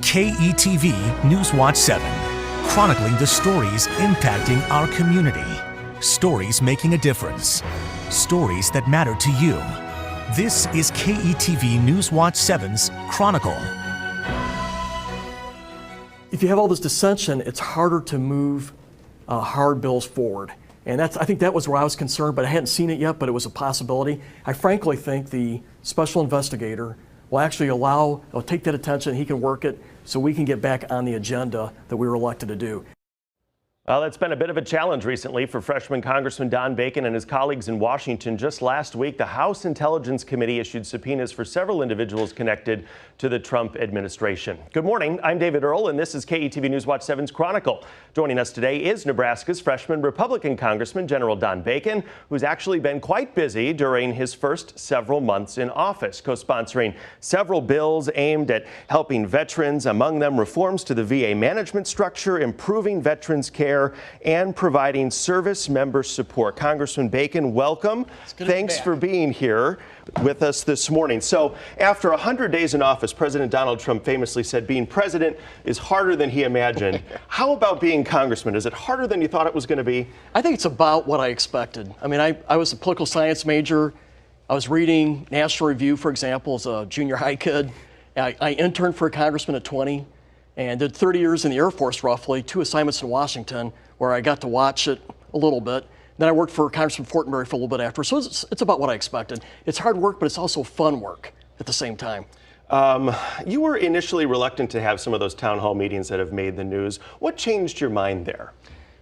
KETV Newswatch 7, chronicling the stories impacting our community. Stories making a difference. Stories that matter to you. This is KETV Newswatch 7's Chronicle. If you have all this dissension, it's harder to move hard bills forward. And I think that was where I was concerned, but I hadn't seen it yet, but it was a possibility. I frankly think the special investigator will actually he'll take that attention, he can work it so we can get back on the agenda that we were elected to do. Well, it's been a bit of a challenge recently for freshman Congressman Don Bacon and his colleagues in Washington. Just last week, the House Intelligence Committee issued subpoenas for several individuals connected to the Trump administration. Good morning. I'm David Earl, and this is KETV Newswatch 7's Chronicle. Joining us today is Nebraska's freshman Republican Congressman General Don Bacon, who's actually been quite busy during his first several months in office, co-sponsoring several bills aimed at helping veterans, among them reforms to the VA management structure, improving veterans care, and providing service member support. Congressman Bacon, welcome. Thanks for being here with us this morning. So after 100 days in office, President Donald Trump famously said being president is harder than he imagined. How about being congressman? Is it harder than you thought it was going to be? I think it's about what I expected. I mean, I was a political science major. I was reading National Review, for example, as a junior high kid. I interned for a congressman at 20. And did 30 years in the Air Force, roughly, 2 assignments in Washington, where I got to watch it a little bit. Then I worked for Congressman Fortenberry for a little bit after. So it's about what I expected. It's hard work, but it's also fun work at the same time. You were initially reluctant to have some of those town hall meetings that have made the news. What changed your mind there?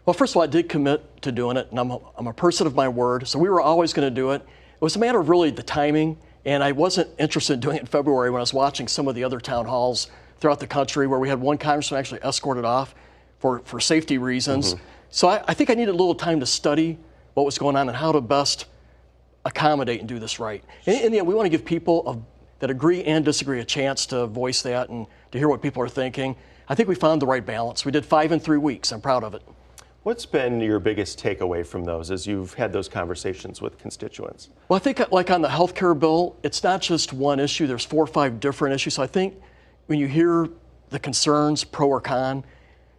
Well, first of all, I did commit to doing it, and I'm a person of my word, so we were always going to do it. It was a matter of really the timing, and I wasn't interested in doing it in February when I was watching some of the other town halls throughout the country where we had one congressman actually escorted off for safety reasons. So I think I needed a little time to study what was going on and how to best accommodate and do this right. In the end, we want to give people that agree and disagree a chance to voice that and to hear what people are thinking. I think we found the right balance. We did 5 in 3 weeks. I'm proud of it. What's been your biggest takeaway from those as you've had those conversations with constituents? Well, I think like on the health care bill, it's not just one issue. There's 4 or 5 different issues. So I think when you hear the concerns, pro or con,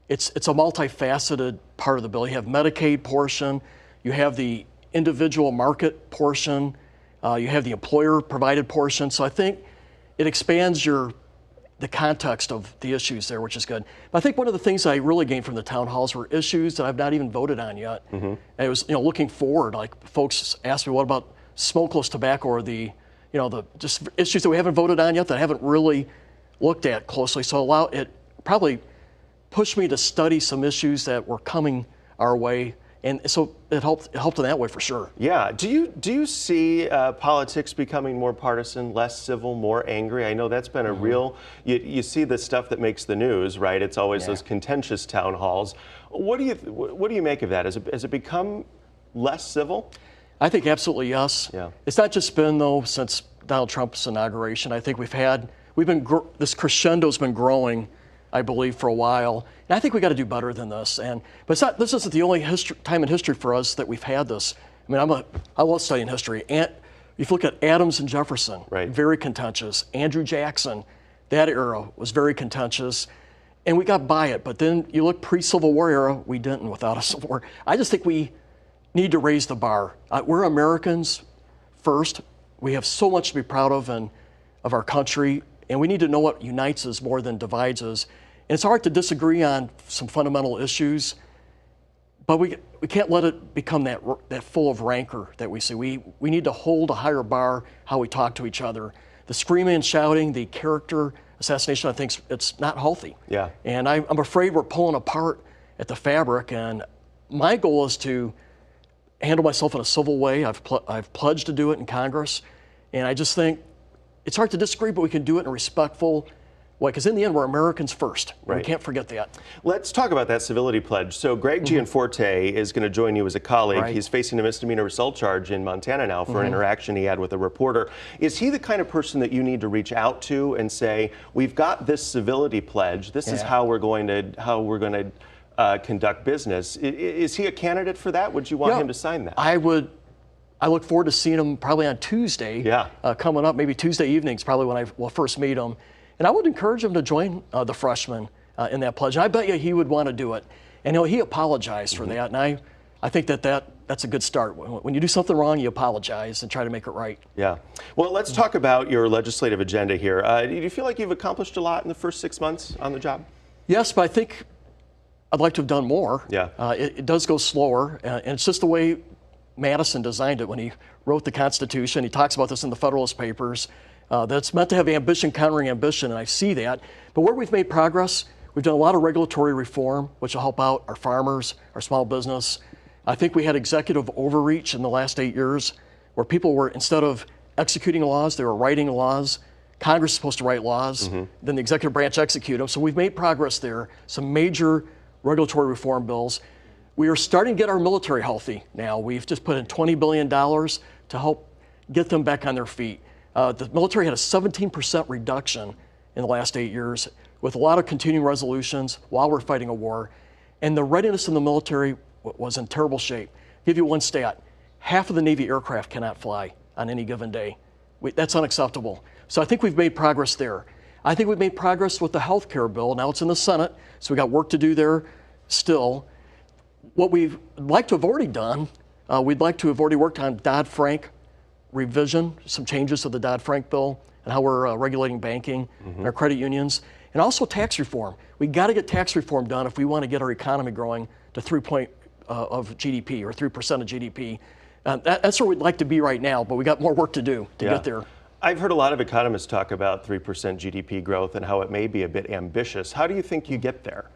it's a multifaceted part of the bill. You have Medicaid portion, you have the individual market portion, you have the employer provided portion. So I think it expands the context of the issues there, which is good. But I think one of the things I really gained from the town halls were issues that I've not even voted on yet. And it was, looking forward, like folks asked me, what about smokeless tobacco or the just issues that we haven't voted on yet that I haven't really looked at closely. So it probably pushed me to study some issues that were coming our way. And so it helped in that way for sure. Yeah. Do you see politics becoming more partisan, less civil, more angry? I know that's been a real, you see the stuff that makes the news, right? It's always those contentious town halls. What do you make of that? Has it become less civil? I think absolutely yes. Yeah. It's not just been though since Donald Trump's inauguration. I think this crescendo's been growing, I believe, for a while. And I think we got to do better than this. But this isn't the only time in history for us that we've had this. I mean, I love studying history. And if you look at Adams and Jefferson, very contentious. Andrew Jackson, that era was very contentious. And we got by it. But then you look pre-Civil War era, we didn't without a Civil War. I just think we need to raise the bar. We're Americans first. We have so much to be proud of our country. And we need to know what unites us more than divides us. And it's hard to disagree on some fundamental issues, but we can't let it become that full of rancor that we see. We need to hold a higher bar how we talk to each other. The screaming and shouting, the character assassination, I think it's not healthy. Yeah. And I'm afraid we're pulling apart at the fabric. And my goal is to handle myself in a civil way. I've pledged to do it in Congress. And I just think it's hard to disagree, but we can do it in a respectful way, because in the end, we're Americans first. We can't forget that. Let's talk about that civility pledge. So Greg Gianforte is going to join you as a colleague. He's facing a misdemeanor assault charge in Montana now for an interaction he had with a reporter. Is he the kind of person that you need to reach out to and say, we've got this civility pledge, this is how we're going to conduct business? Is he a candidate for that? Would you want him to sign that? I look forward to seeing him probably on Tuesday, coming up, maybe Tuesday evenings, probably when I will first meet him. And I would encourage him to join the freshmen in that pledge. And I bet you he would want to do it. And he apologized for that. And I think that's a good start. When you do something wrong, you apologize and try to make it right. Yeah. Well, let's talk about your legislative agenda here. Do you feel like you've accomplished a lot in the first 6 months on the job? Yes, but I think I'd like to have done more. Yeah. It does go slower, and it's just the way Madison designed it when he wrote the Constitution. He talks about this in the Federalist Papers. That's meant to have ambition countering ambition, and I see that. But where we've made progress, we've done a lot of regulatory reform, which will help out our farmers, our small business. I think we had executive overreach in the last 8 years, where people were, instead of executing laws, they were writing laws. Congress is supposed to write laws, then the executive branch execute them. So we've made progress there. Some major regulatory reform bills. We are starting to get our military healthy now. We've just put in $20 billion to help get them back on their feet. The military had a 17% reduction in the last 8 years with a lot of continuing resolutions while we're fighting a war. And the readiness in the military was in terrible shape. I'll give you one stat. Half of the Navy aircraft cannot fly on any given day. That's unacceptable. So I think we've made progress there. I think we've made progress with the health care bill. Now it's in the Senate, so we got work to do there still. What we'd like to have already done, we'd like to have already worked on Dodd-Frank revision, some changes to the Dodd-Frank bill, and how we're regulating banking and our credit unions, and also tax reform. We got to get tax reform done if we want to get our economy growing to 3% of GDP or 3% of GDP. That's where we'd like to be right now, but we got more work to do to get there. I've heard a lot of economists talk about 3% GDP growth and how it may be a bit ambitious. How do you think you get there?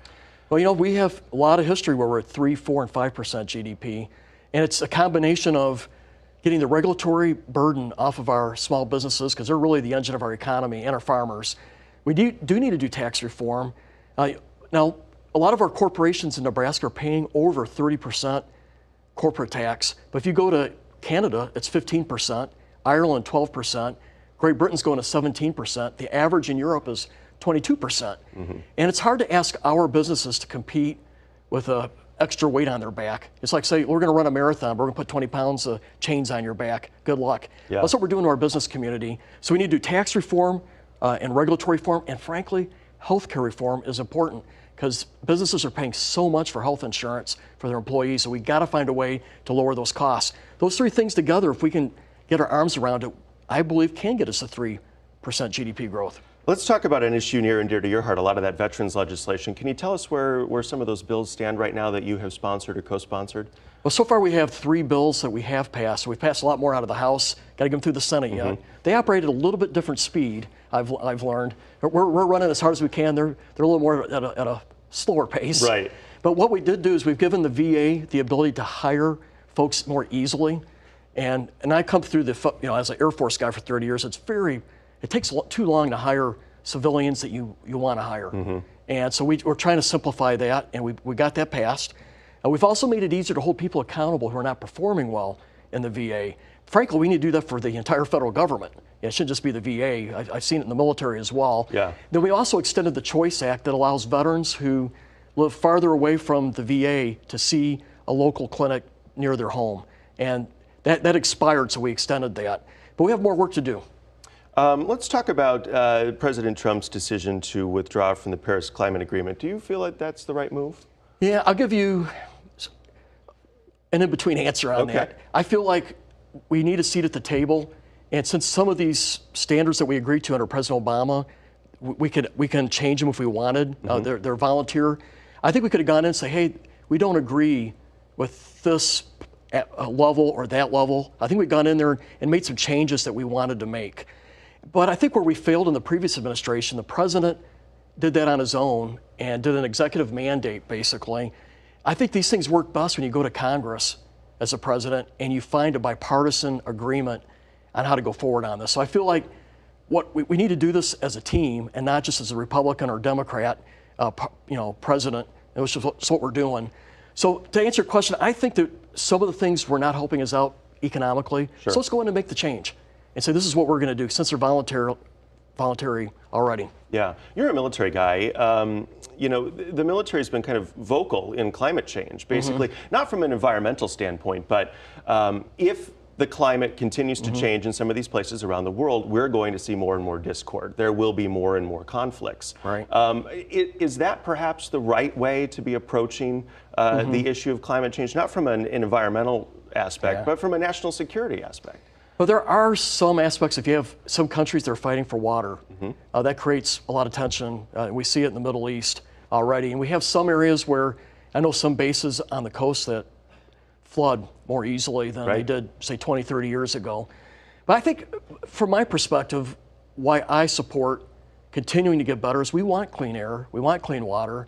Well, we have a lot of history where we're at 3%, 4%, and 5% GDP, and it's a combination of getting the regulatory burden off of our small businesses, because they're really the engine of our economy, and our farmers. We do need to do tax reform. Now, a lot of our corporations in Nebraska are paying over 30% corporate tax, but if you go to Canada, it's 15%, Ireland 12%, Great Britain's going to 17%, the average in Europe is 22%. And it's hard to ask our businesses to compete with a extra weight on their back. It's like, say, we're going to run a marathon, we're going to put 20 pounds of chains on your back. Good luck. That's what we're doing to our business community. So we need to do tax reform and regulatory reform, and frankly, healthcare reform is important because businesses are paying so much for health insurance for their employees, so we got to find a way to lower those costs. Those three things together, if we can get our arms around it, I believe can get us to 3% GDP growth. Let's talk about an issue near and dear to your heart, a lot of that veterans legislation. Can you tell us where some of those bills stand right now that you have sponsored or co-sponsored? Well, so far we have 3 bills that we have passed. We've passed a lot more out of the House. Got to get them through the Senate yet. They operate at a little bit different speed, I've learned. We're running as hard as we can. They're a little more at a slower pace. Right. But what we did do is we've given the VA the ability to hire folks more easily. And I come through as an Air Force guy for 30 years, it takes too long to hire civilians that you want to hire. And so we're trying to simplify that, and we got that passed. We've also made it easier to hold people accountable who are not performing well in the VA. Frankly, we need to do that for the entire federal government. It shouldn't just be the VA. I've seen it in the military as well. Then we also extended the Choice Act that allows veterans who live farther away from the VA to see a local clinic near their home. And that expired, so we extended that. But we have more work to do. Let's talk about President Trump's decision to withdraw from the Paris Climate Agreement. Do you feel like that's the right move? Yeah, I'll give you an in-between answer on that. I feel like we need a seat at the table, and since some of these standards that we agreed to under President Obama, we can change them if we wanted. They're volunteer. I think we could have gone in and say, hey, we don't agree with this level or that level. I think we've gone in there and made some changes that we wanted to make. But I think where we failed in the previous administration, the president did that on his own and did an executive mandate, basically. I think these things work best when you go to Congress as a president and you find a bipartisan agreement on how to go forward on this. So I feel like we need to do this as a team and not just as a Republican or Democrat president, which is what we're doing. So to answer your question, I think that some of the things were not helping us out economically. So let's go in and make the change and say this is what we're going to do since they're voluntary already. Yeah, you're a military guy. The military has been kind of vocal in climate change, basically, not from an environmental standpoint, but if the climate continues to change in some of these places around the world, we're going to see more and more discord. There will be more and more conflicts. Right. Is that perhaps the right way to be approaching the issue of climate change, not from an environmental aspect, but from a national security aspect? Well, there are some aspects. If you have some countries that are fighting for water, that creates a lot of tension. We see it in the Middle East already. And we have some areas where I know some bases on the coast that flood more easily than they did, say, 20, 30 years ago. But I think, from my perspective, why I support continuing to get better is we want clean air, we want clean water.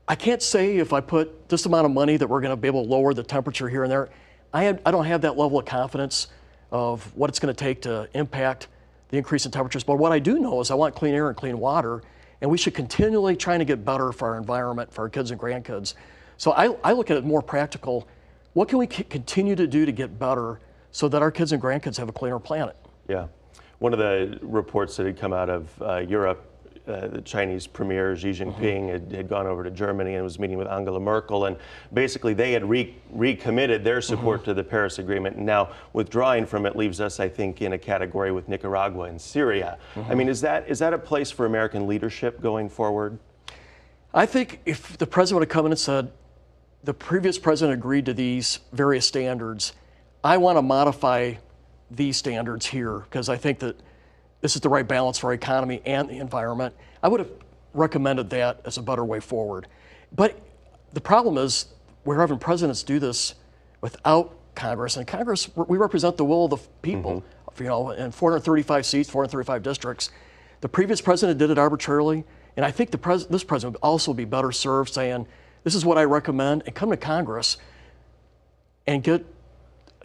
I can't say if I put this amount of money that we're going to be able to lower the temperature here and there. I don't have that level of confidence of what it's going to take to impact the increase in temperatures. But what I do know is I want clean air and clean water, and we should continually try to get better for our environment, for our kids and grandkids. So I look at it more practical. What can we continue to do to get better so that our kids and grandkids have a cleaner planet? Yeah. One of the reports that had come out of Europe, the Chinese Premier Xi Jinping had gone over to Germany and was meeting with Angela Merkel, and basically they had recommitted their support to the Paris Agreement, and now withdrawing from it leaves us, I think, in a category with Nicaragua and Syria. I mean, is that a place for American leadership going forward? I think if the president would have come in and said, the previous president agreed to these various standards, I want to modify these standards here because I think that this is the right balance for our economy and the environment, I would have recommended that as a better way forward. But the problem is we're having presidents do this without Congress, and Congress, we represent the will of the people, you know, in 435 seats, 435 districts. The previous president did it arbitrarily, and I think this president would also be better served saying, this is what I recommend, and come to Congress and get,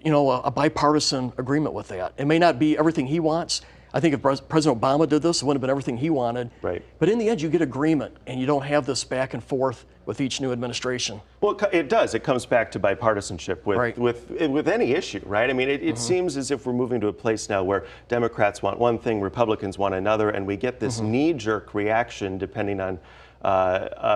you know, a bipartisan agreement with that. It may not be everything he wants. I think if President Obama did this, it wouldn't have been everything he wanted. Right. But in the end, you get agreement, and you don't have this back and forth with each new administration. Well, it does. It comes back to bipartisanship with any issue, right? I mean, it seems as if we're moving to a place now where Democrats want one thing, Republicans want another, and we get this knee-jerk reaction depending on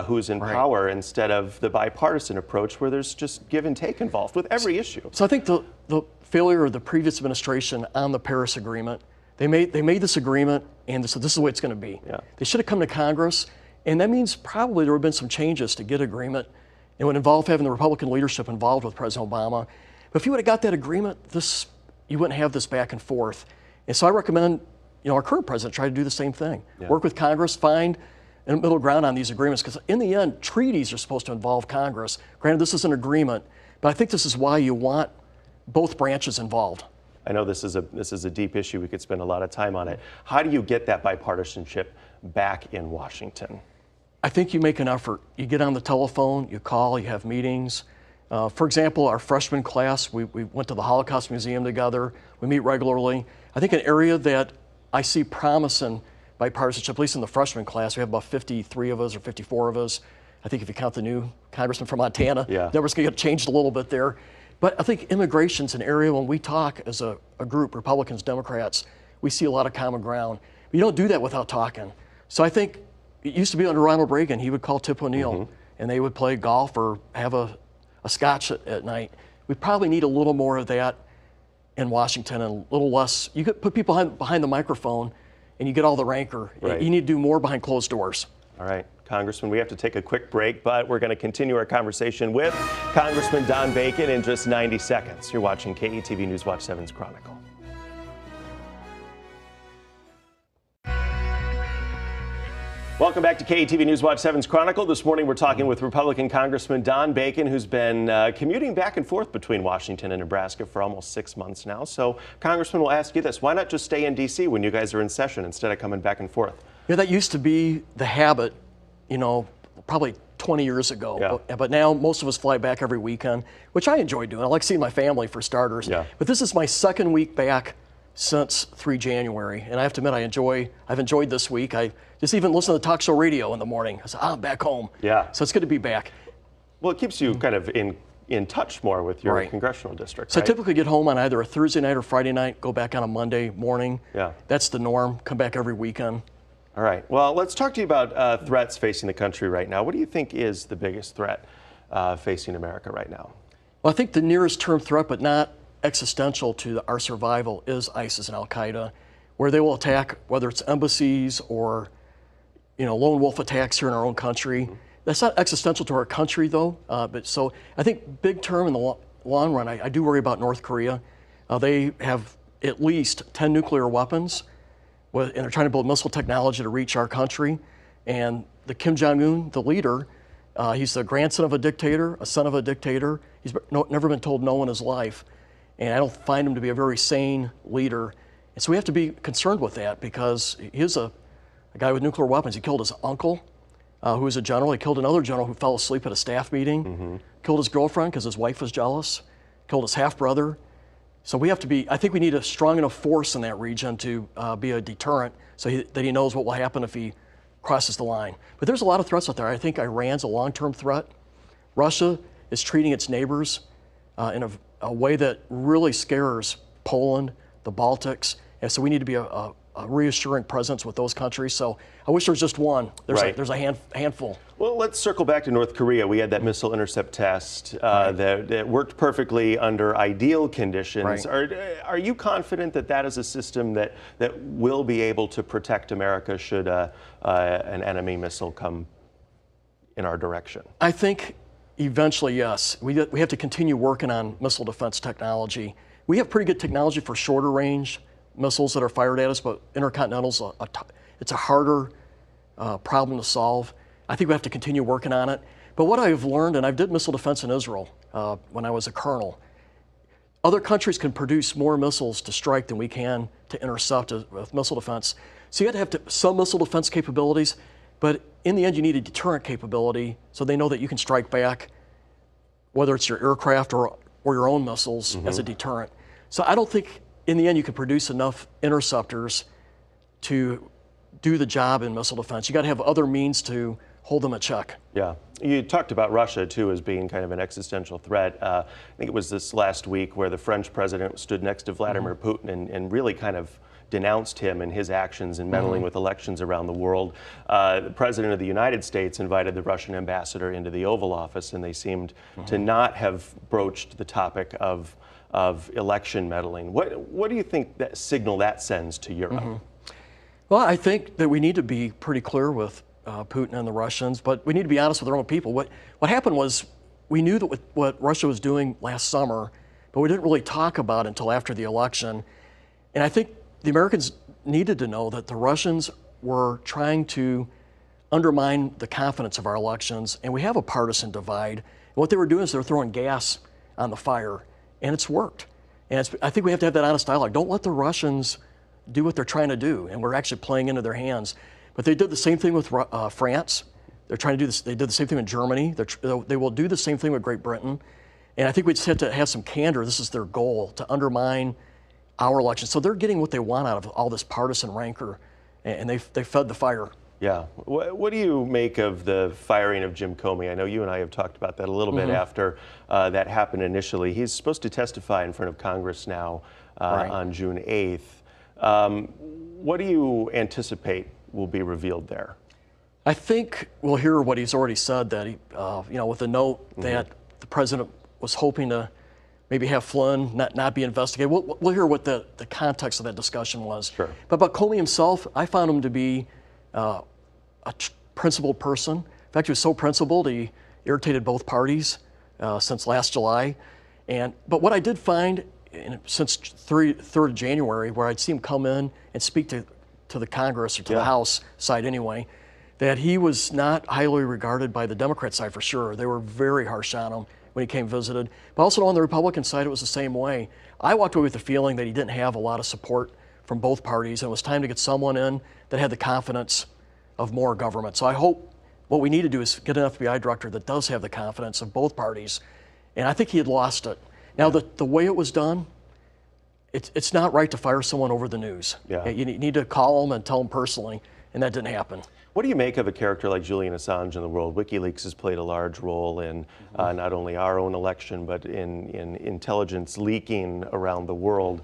who's in power instead of the bipartisan approach where there's just give and take involved with every issue. So I think the failure of the previous administration on the Paris Agreement, they made this agreement and said this is the way it's going to be. Yeah. They should have come to Congress, and that means probably there would have been some changes to get agreement. It would involve having the Republican leadership involved with President Obama. But if you would have got that agreement, you wouldn't have this back and forth. And so I recommend, you know, our current president try to do the same thing. Yeah. Work with Congress, find a middle ground on these agreements, because in the end, treaties are supposed to involve Congress. Granted, this is an agreement, but I think this is why you want both branches involved. I know this is a deep issue. We could spend a lot of time on it. How do you get that bipartisanship back in Washington? I think you make an effort. You get on the telephone, you call, you have meetings. For example, our freshman class, we went to the Holocaust Museum together. We meet regularly. I think an area that I see promise in bipartisanship, at least in the freshman class, we have about 53 of us or 54 of us. I think if you count the new congressman from Montana, numbers can get changed a little bit there. But I think immigration's an area when we talk as a group, Republicans, Democrats, we see a lot of common ground. But you don't do that without talking. So I think it used to be under Ronald Reagan, he would call Tip O'Neill and they would play golf or have a scotch at night. We probably need a little more of that in Washington and a little less. You could put people behind the microphone and you get all the rancor. Right. You need to do more behind closed doors. All right, Congressman, we have to take a quick break, but we're going to continue our conversation with Congressman Don Bacon in just 90 seconds. You're watching KETV News Watch 7's Chronicle. Welcome back to KETV News Watch 7's Chronicle. This morning we're talking with Republican Congressman Don Bacon, who's been commuting back and forth between Washington and Nebraska for almost 6 months now. So, Congressman, we'll ask you this. Why not just stay in D.C. when you guys are in session instead of coming back and forth? Yeah, that used to be the habit, you know, probably 20 years ago. Yeah. But now most of us fly back every weekend, which I enjoy doing. I like seeing my family for starters. Yeah. But this is my second week back since 3 January. And I have to admit, I've enjoyed this week. I just even listen to the talk show radio in the morning. I said, I'm back home. Yeah. So it's good to be back. Well, it keeps you kind of in touch more with your congressional district, So right? I typically get home on either a Thursday night or Friday night, go back on a Monday morning. Yeah. That's the norm. Come back every weekend. All right. Well, let's talk to you about threats facing the country right now. What do you think is the biggest threat facing America right now? Well, I think the nearest term threat, but not existential to our survival is ISIS and Al-Qaeda, where they will attack, whether it's embassies or lone wolf attacks here in our own country. That's not existential to our country, though. But so I think big term in the long run, I do worry about North Korea. They have at least 10 nuclear weapons, and they're trying to build missile technology to reach our country. And the Kim Jong-un, the leader, he's the grandson of a dictator, a son of a dictator. He's never been told no in his life. And I don't find him to be a very sane leader. And so we have to be concerned with that, because he's a guy with nuclear weapons. He killed his uncle, who was a general. He killed another general who fell asleep at a staff meeting. Killed his girlfriend because his wife was jealous. Killed his half-brother. So we have to be, I think we need a strong enough force in that region to be a deterrent so that he knows what will happen if he crosses the line. But there's a lot of threats out there. I think Iran's a long-term threat. Russia is treating its neighbors in a way that really scares Poland, the Baltics, and so we need to be a reassuring presence with those countries. So I wish there was just one. There's a handful. Well, let's circle back to North Korea. We had that missile intercept test that worked perfectly under ideal conditions. Are you confident that that is a system that will be able to protect America should an enemy missile come in our direction? I think eventually, yes. We have to continue working on missile defense technology. We have pretty good technology for shorter range missiles that are fired at us, but intercontinental's it's a harder problem to solve. I think we have to continue working on it. But what I've learned, and I did missile defense in Israel when I was a colonel, other countries can produce more missiles to strike than we can to intercept with missile defense. So you have to have some missile defense capabilities, but in the end you need a deterrent capability so they know that you can strike back, whether it's your aircraft or your own missiles as a deterrent. So I don't think in the end you can produce enough interceptors to do the job in missile defense. You got to have other means to hold them at check. Yeah. You talked about Russia, too, as being kind of an existential threat. I think it was this last week where the French president stood next to Vladimir Putin and really kind of denounced him and his actions in meddling with elections around the world. The president of the United States invited the Russian ambassador into the Oval Office, and they seemed to not have broached the topic of election meddling. What do you think that signal that sends to Europe? Well, I think that we need to be pretty clear with Putin and the Russians, but we need to be honest with our own people. What happened was we knew that what Russia was doing last summer, but we didn't really talk about it until after the election. And I think the Americans needed to know that the Russians were trying to undermine the confidence of our elections, and we have a partisan divide. And what they were doing is they were throwing gas on the fire, and it's worked. And I think we have to have that honest dialogue. Don't let the Russians do what they're trying to do, and we're actually playing into their hands. But they did the same thing with France. They're trying to do this. They did the same thing with Germany. They will do the same thing with Great Britain. And I think we just have to have some candor. This is their goal, to undermine our elections. So they're getting what they want out of all this partisan rancor, and they fed the fire. Yeah. What do you make of the firing of Jim Comey? I know you and I have talked about that a little bit after that happened initially. He's supposed to testify in front of Congress now on June 8th. What do you anticipate will be revealed there? I think we'll hear what he's already said, that he, with a note that the president was hoping to maybe have Flynn not be investigated. We'll hear what the context of that discussion was. Sure. But about Comey himself, I found him to be a principled person. In fact, he was so principled he irritated both parties since last July. But what I did find since 3rd of January, where I'd see him come in and speak to the Congress, or to the House side anyway, that he was not highly regarded by the Democrat side for sure. They were very harsh on him when he came visited. But also on the Republican side, it was the same way. I walked away with the feeling that he didn't have a lot of support from both parties, and it was time to get someone in that had the confidence of more government. So I hope what we need to do is get an FBI director that does have the confidence of both parties, and I think he had lost it. Now, the way it was done, it's not right to fire someone over the news. Yeah. You need to call them and tell them personally, and that didn't happen. What do you make of a character like Julian Assange in the world? WikiLeaks has played a large role in not only our own election, but in intelligence leaking around the world.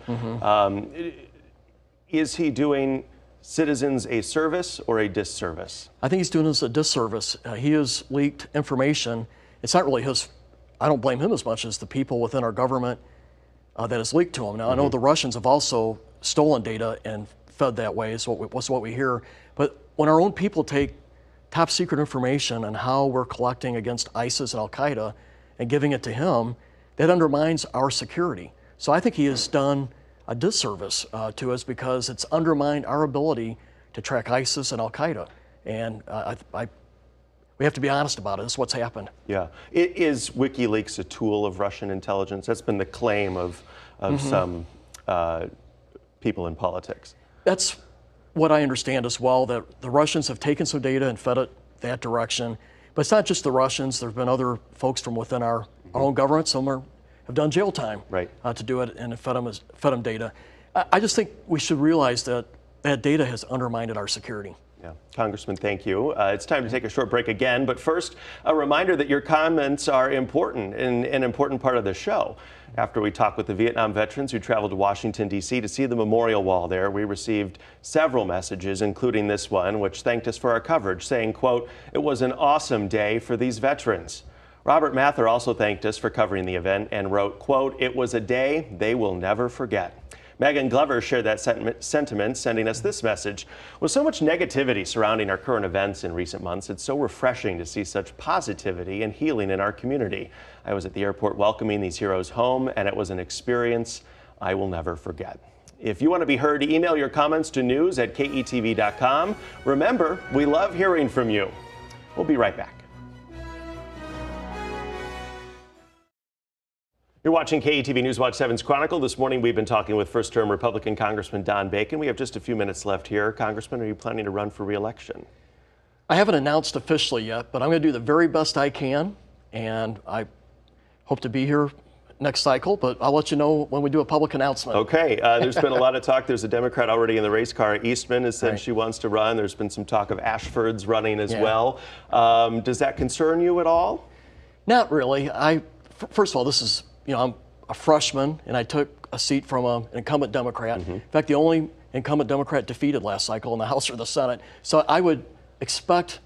Is he doing citizens a service or a disservice? I think he's doing us a disservice. He has leaked information. It's not really his, I don't blame him as much as the people within our government that is leaked to them. Now, I know the Russians have also stolen data and fed that way, is what we hear. But when our own people take top secret information on how we're collecting against ISIS and Al-Qaeda and giving it to him, that undermines our security. So I think he has done a disservice to us, because it's undermined our ability to track ISIS and Al-Qaeda. And we have to be honest about it. This is what's happened. Yeah. Is WikiLeaks a tool of Russian intelligence? That's been the claim of some people in politics. That's what I understand as well, that the Russians have taken some data and fed it that direction. But it's not just the Russians. There have been other folks from within our own government. Some have done jail time to do it and fed them data. I just think we should realize that that data has undermined our security. Yeah. Congressman, thank you. It's time to take a short break again, but first, a reminder that your comments are important and an important part of the show. After we talked with the Vietnam veterans who traveled to Washington, D.C. to see the memorial wall there, we received several messages, including this one, which thanked us for our coverage, saying, quote, "It was an awesome day for these veterans." Robert Mather also thanked us for covering the event and wrote, quote, "It was a day they will never forget." Megan Glover shared that sentiment, sending us this message. With so much negativity surrounding our current events in recent months, it's so refreshing to see such positivity and healing in our community. I was at the airport welcoming these heroes home, and it was an experience I will never forget. If you want to be heard, email your comments to news@ketv.com. Remember, we love hearing from you. We'll be right back. You're watching KETV News Watch 7's Chronicle. This morning we've been talking with first-term Republican Congressman Don Bacon. We have just a few minutes left here. Congressman, are you planning to run for re-election? I haven't announced officially yet, but I'm going to do the very best I can, and I hope to be here next cycle, but I'll let you know when we do a public announcement. Okay. There's been a lot of talk. There's a Democrat already in the race car. Eastman has said she wants to run. There's been some talk of Ashford's running as well. Does that concern you at all? Not really. First of all, this is, I'm a freshman, and I took a seat from an incumbent Democrat. In fact, the only incumbent Democrat defeated last cycle in the House or the Senate. So I would expect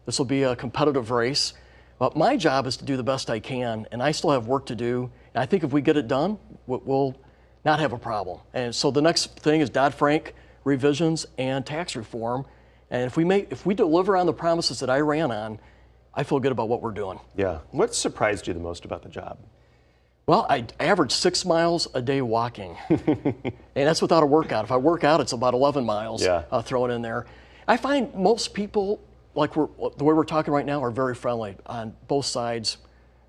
this will be a competitive race. But my job is to do the best I can, and I still have work to do. And I think if we get it done, we'll not have a problem. And so the next thing is Dodd-Frank revisions and tax reform. And if we deliver on the promises that I ran on, I feel good about what we're doing. Yeah. What surprised you the most about the job? Well, I average 6 miles a day walking, and that's without a workout. If I work out, it's about 11 miles, throw it in there. I find most people, like the way we're talking right now, are very friendly on both sides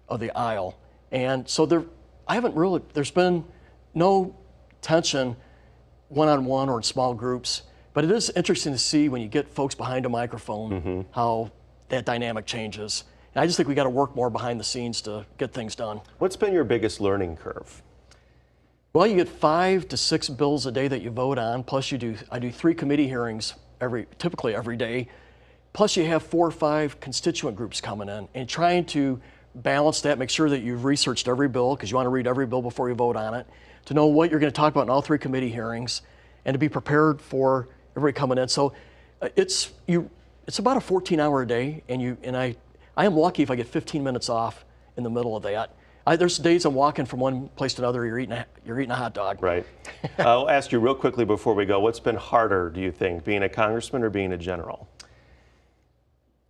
of the aisle. And so there's been no tension one-on-one or in small groups, but it is interesting to see when you get folks behind a microphone, how that dynamic changes. And I just think we got to work more behind the scenes to get things done. What's been your biggest learning curve? Well, you get 5 to 6 bills a day that you vote on. Plus, I do 3 committee hearings typically every day. Plus, you have 4 or 5 constituent groups coming in, and trying to balance that, make sure that you've researched every bill, because you want to read every bill before you vote on it, to know what you're going to talk about in all 3 committee hearings, and to be prepared for everybody coming in. So it's about a 14-hour a day, and I am lucky if I get 15 minutes off in the middle of that. There's days I'm walking from one place to another. You're eating a hot dog. Right. I'll ask you real quickly before we go. What's been harder, do you think, being a congressman or being a general?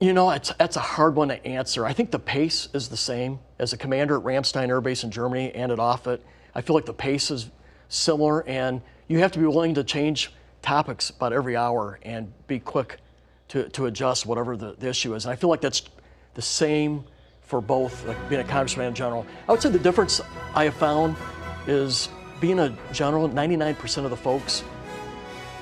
That's a hard one to answer. I think the pace is the same. As a commander at Ramstein Air Base in Germany and at Offutt, I feel like the pace is similar, and you have to be willing to change topics about every hour and be quick to adjust whatever the issue is. And I feel like that's the same for both, like being a congressman and general. I would say the difference I have found is being a general, 99% of the folks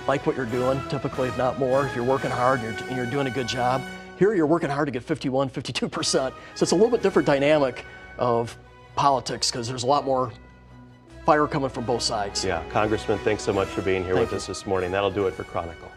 like what you're doing, typically, if not more, if you're working hard and you're doing a good job. Here you're working hard to get 51, 52%. So it's a little bit different dynamic of politics, because there's a lot more fire coming from both sides. Yeah, Congressman, thanks so much for being here with us this morning. That'll do it for Chronicle.